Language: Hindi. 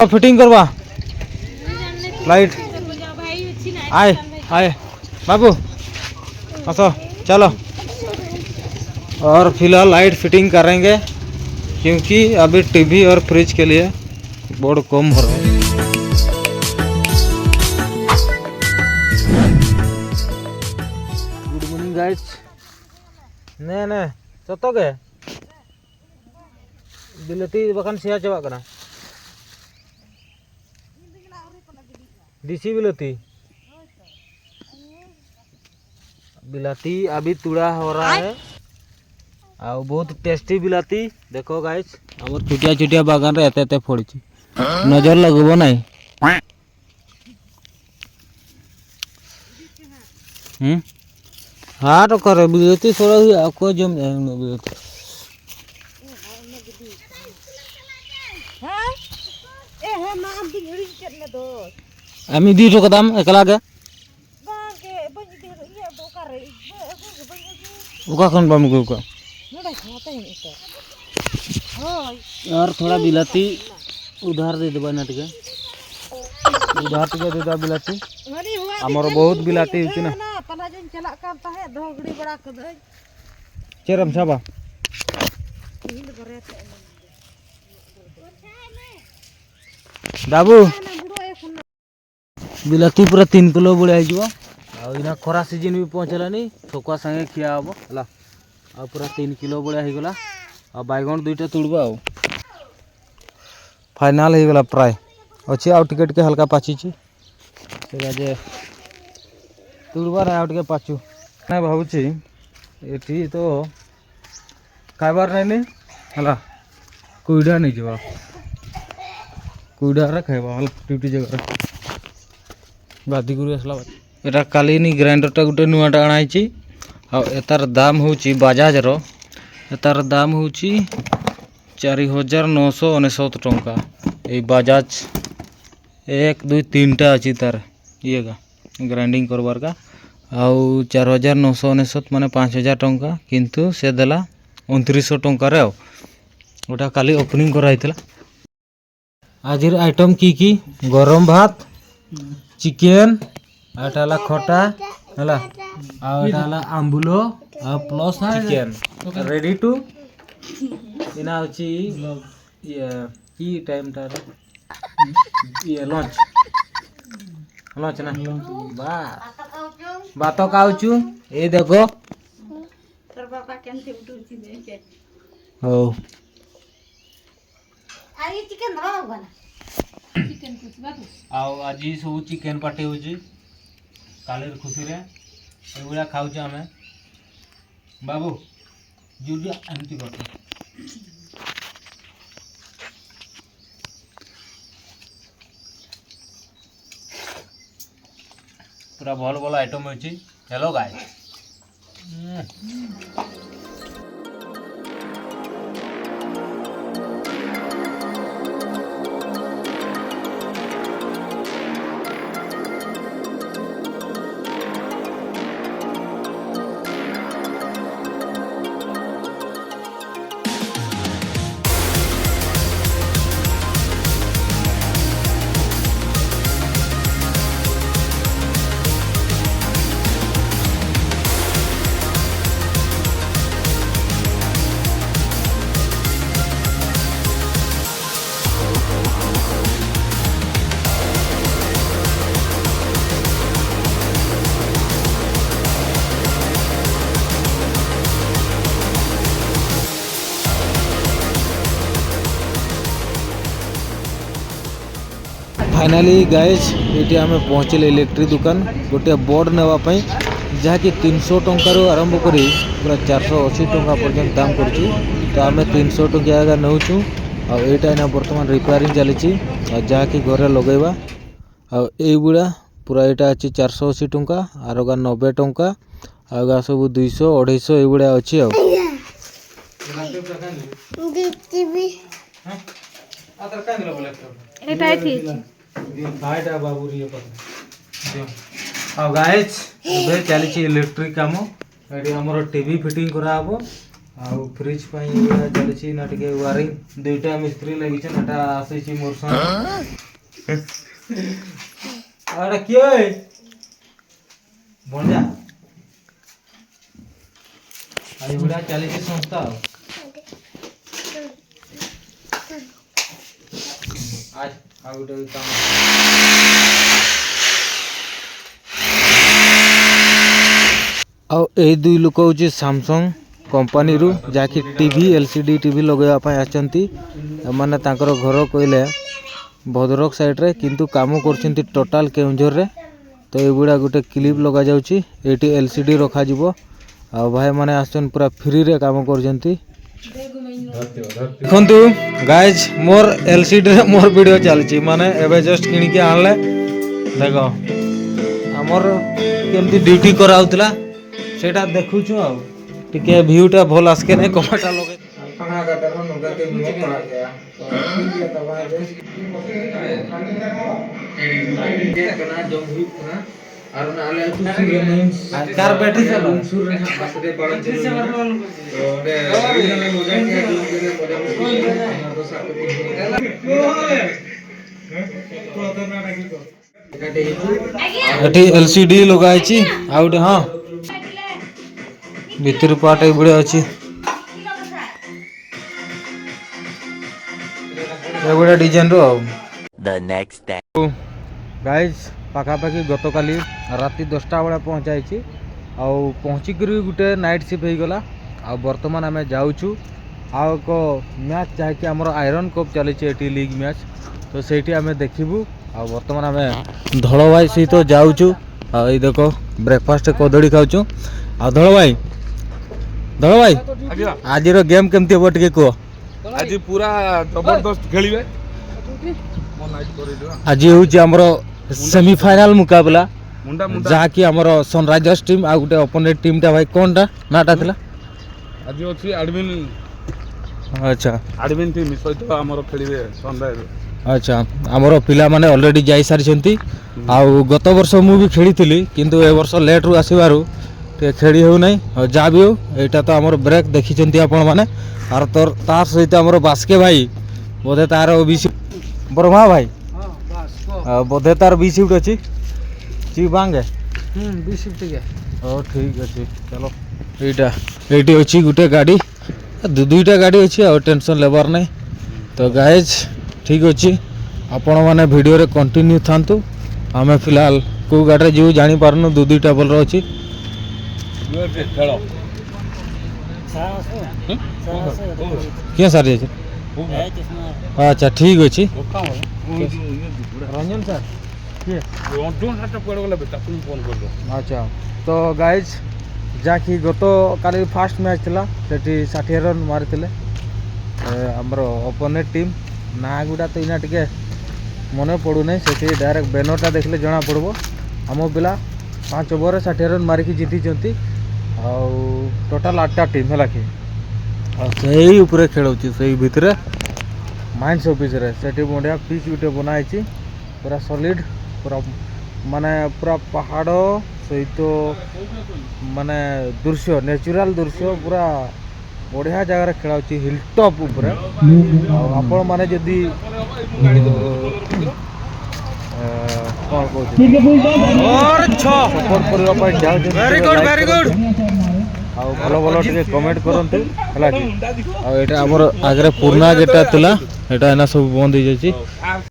फिटिंग करवा लाइट आए आए बाबू असो चलो। और फिलहाल लाइट फिटिंग करेंगे क्योंकि अभी टीवी और फ्रिज के लिए बोर्ड कम हो रहा है। Good morning guys. ने सतो के बिलती बखान सिया चाबा कना देसी बिलाती अभी तुड़ा हो रहा है और बहुत टेस्टी बिलाती। देखो गाइस हमर छुटिया छुटिया बागान रे एते फोड़ी नजर लगबो नहीं। हाँ तो करे बिलाती सोरा हुई आपको जम जाएंगे बिलाती। आमी दी तो कदम एकला के उका कौन बम को का यार थोड़ा बिलाती उधार दे देबा नट के उधार के दे दा बिलाती हमर बहुत बिलाती होती ना पला जन चला का ताहे धोगड़ी बड़ा क दे चरम छबा बाबू बिलाती पूरा 3 किलो बड़े आइजो आ इना खरा सीजन भी पहुंचलानी ठोका संगे खिया हबो हला आ पूरा 3 किलो बड़े हो गला आ बैगन दुईटा तुड़बा आ फाइनल हो गला प्राय अच्छे आ टिकट के हल्का पाची छी सेगा जे तुड़बा रे आ टिके पाचू ना भाबुची एठी तो खाइबार नहीं हला कुइडा नहीं जवा कुइडा रे खाइबा हल ड्यूटी जगह बादी गुरु असला एटा कालीनी ग्राइंडरटा गुटे नुआटा आणाइची आ एतार दाम होची बजाज रो एतार दाम होची 4999 टंका ए बजाज 1 2 3 टा अछि तार ये का ग्राइंडिंग करबार का आउ 4999 माने 5000 टंका किंतु से देला 2900 टंका रे ओटा काली ओपनिंग कराइतला। आजिर आइटम की गरम भात चिकेन आटाला खटा हला आटाला आंबुलो आ प्लस चिकेन रेडी टू इना होची ये की टाइम ता ये लंच लंच ना बा बातो काउचू ए देखो तोर बाबा केनते उठुची देखे हो आई चिकेन रहो बना चिकेन कुछ बाबू आउ आज सब चिकेन पार्टी होची काले खुशी रे एगुला खाउछ हमें बाबू जुडी आंटी करते पूरा भल भल आइटम होची। हेलो गाइस फाइनाली गाइस ये आम पहुँचले इलेक्ट्रिक दुकान गोटे बोर्ड नापी जहाँकि 300 टंकार आरंभ कर पूरा 480 टंका पर्यंत दाम कर तो आम 300 टंका नौचु आईटा बर्तमान रिपेयरिंग चली जहाँकि घरे लगेगा आईगुड़ा पूरा यहाँ अच्छी 480 टंका आरगा 90 टंका आगा सब 200 250 युड़ा अच्छी गाइस चली इलेक्ट्रिक काम ये टीवी फिटिंग कराबो ଆଉ ଫ୍ରିଜ ପାଇଁ ଏଇଟା ଚାଲିଛି ନା ଟିକେ ୱାରିଂ ଦୁଇଟା ମିସ୍ତ୍ରୀ ଲାଗିছে ଏଟା ଆସିଛି ମୋର ସାଙ୍ଗ ଆରେ କିଏ ବଣ୍ଡା ଆଇ ଗୁଡା ଚାଲିଛି ସଂସ୍ଥା आज ଆଉ ଗୋଟେ କାମ ଆଉ ଏଇ ଦୁଇ ଲୋକ ହଉଛି ସାମସଙ୍ଗ कंपनी रु जाकि टीवी एलसीडी टीवी लगेवा पाए आछंती माने तांकर घर कहले भद्रक साइड रे किंतु काम करछंती टोटल केउंझर रे तो एगुडा गोटे क्लिप लगा जाउची एटी एलसीडी रखा जिवो आ भाई माने आछन पूरा फ्री रे काम करछंती देखंतु गाइस मोर एलसीडी रे मोर वीडियो चलची माने एबे जस्ट किनि के आनले देखो हमर केमती ड्यूटी कराउतला सेटा देखुछु आ टिके व्यूटा भल आसके नहीं कमेटा लगे खाना का तरह नगा के मुंह पड़ा गया तो ये तवा है ये कना जो भी ना और ना आले कार बैठे चलो सुर रे बसरे पड़न से तो ने मजा के मजा तो साथ एटी एलसीडी लगाई छी आउटे हां भीतर पार्ट बड़े अच्छी एगुड़ा डिजाइन रो द नेक्स्ट डे गाइस पाखापाखि गतकाली राति 10टा बेला पहुँचाई आउ पहुँचिक गोटे नाइट शिफ्ट हो गला आ बर्तमान आम जाऊँ आउ एक मैच जहाँकि आमर आयरन कप चली लीग मैच तो सही आम देखू आ बर्तमान आम धड़ भाई सहित जाऊँ आ देख ब्रेकफास्ट कदड़ी खाऊँ आ धड़ भाई आज गेम केमती हम टे कह आज पूरा जबरदस्त खेलिबे आज हूँ आमर सेमीफाइनल मुकाबला जहाँ कि आमर सनराइजर्स टीम आ गोटे अपोनेंट टीम टा भाई कौन टा नाटा थिला आज अछि एडमिन अच्छा एडमिन टीम सहित आमर खेलिबे सनराइज अच्छा आमर पिला माने ऑलरेडी जाई सारी छंती आ गत वर्ष मु भी खेली थिली किंतु ए वर्ष लेट रु आसीबारु खेली हो नहीं जा भी हो यहाँ तो आम ब्रेक देखी आपण मैंने आर तोर तार सहित आम बास्के भाई बोधे तार बर्मा भाई बोधे तार बी सिफ्ट अच्छी ची बांगे बी सिफ्ट ओ ठीक अच्छे चलो ये अच्छी गोटे गाड़ी दुईटा गाड़ी अच्छी आ टेंशन लेबार नहीं तो गाइज ठीक अच्छी आपण मैंने वीडियो रे कंटिन्यू थांतु आम फिलहाल को गाड़ी जो जानी पारनु दुईटा बल अच्छी क्या सर जी अच्छा ठीक अच्छे रंजन सर अच्छा तो गाइज जहाँकि गत काली फास्ट मैच थिला सेठी 60 रन मारी आमर अपोनेंट टीम ना गुड़ा तो इना टिके मन पड़ू नहीं से डायरेक्ट बैनरटा देखले जना पड़बो आम पिला 5 ओवर 60 रन मारिकी जीति टोटाल 8टा टीम है कि सही उपरे खेलुची सही भितर माइंस ऑफिस रे सेठी बढ़िया पिच गुटे बनाई पूरा सॉलिड पूरा माने पूरा पहाड़ सहित माने दृश्य नेचुरल दृश्य पूरा बढ़िया जगह खेलाउची हिल टॉप उपरे आपण माने जदी कौन वेरी गुड भल भल टे कमेंट करते है कि आमर आगे पुराना जेटा था यहाँ सब बंद हो जाए